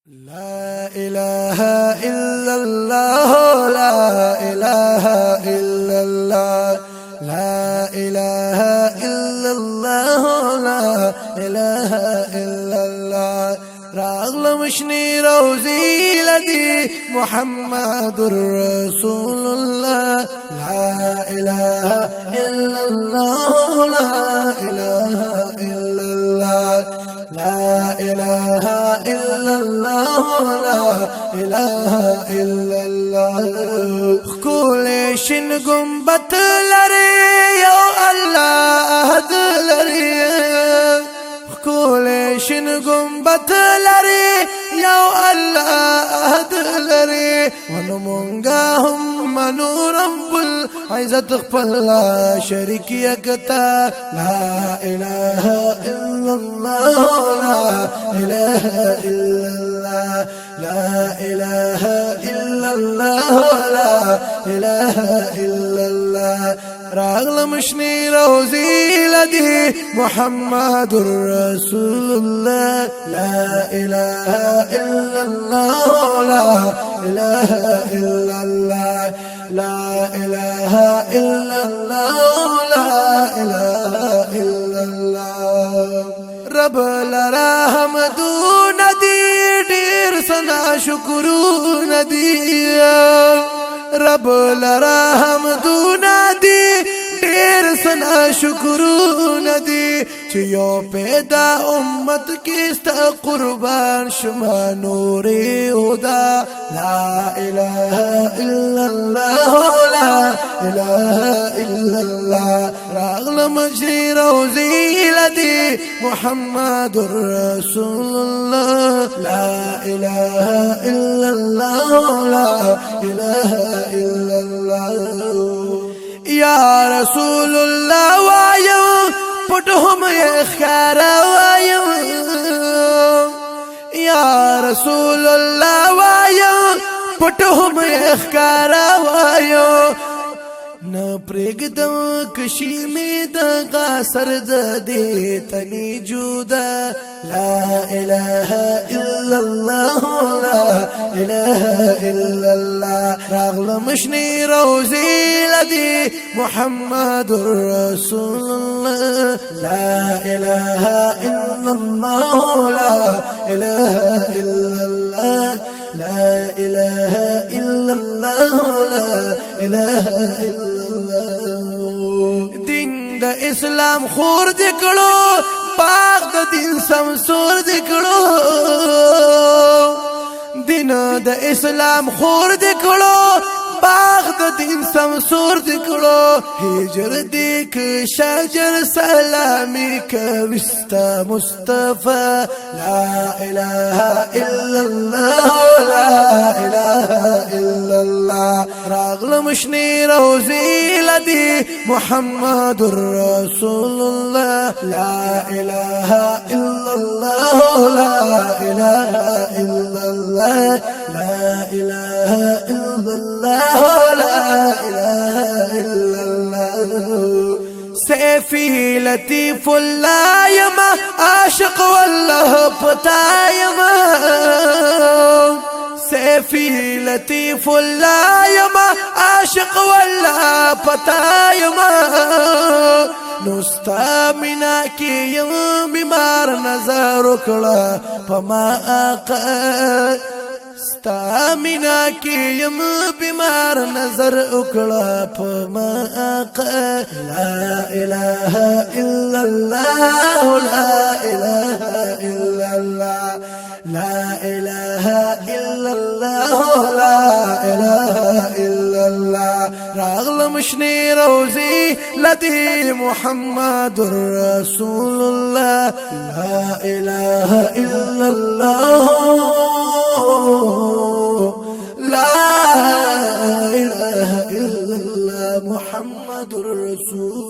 لا إله إلا الله لا إله إلا الله لا إله إلا الله لا إله إلا الله راغلم شني روزي لدي محمد رسول الله لا إله إلا الله لا إله إلا الله لا إله إلا الله لا إله إلا الله كل شن قنبت لري يا الله دلري كل شن قنبت لري يا الله دلري ونمونغاهم منو رب العزة قبل شريك يكتا لا إله إلا الله لا إله إلا الله لا إله إلا الله لا إله إلا الله راغلم شني روزي لدي محمد رسول الله لا إله إلا الله لا إله إلا الله لا إله إلا الله لا إله إلا الله رب لرحم دون دير سنا شكرون دي رب لرحم دون دير سنا شكرون دي چيو پیدا امت کیست قربان شما نوری هدا لا إله إلا الله لا إله إلا الله راغلم جري روزي لدي محمد رسول الله لا إله إلا الله لا إله إلا الله يا رسول الله وايو پټهم اخکارا وايو يا رسول الله وايو پټهم اخکارا وايو نا پرګدم کشي می د غاسر زدي تني جودا لا إله إلا الله لا إله إلا الله راغلم شني روزي لدي محمد رسول الله لا إله إلا الله لا إله إلا الله لا إله إلا الله لا إله إلا الله دين دا اسلام خور دکڑو باغ دا دین سمسور دکڑو دین دا اسلام خور دکڑو باغ دا دین سمسور دکڑو ہجر دیکھ شجر سلامی کوستا مصطفى لا إله إلا الله لا إله إلا الله راغلم شني روزي لدي محمد رسول الله لا إله إلا الله لا إله إلا الله لا إله إلا الله لا إله إلا الله سيفي لطيف الله يما عاشق والله پتا يما سيفي لطيف الله يما عاشق والله پتا يما نستا منا کی یم بیمار نظر وکړه پما آقا ستا منا کی یم بیمار نظر وکړه پما آقا لا إله إلا الله لا إله إلا الله لا إله إلا الله لا إله إلا الله راغلم شني روزي لدي محمد رسول الله لا إله إلا الله لا إله إلا الله محمد رسول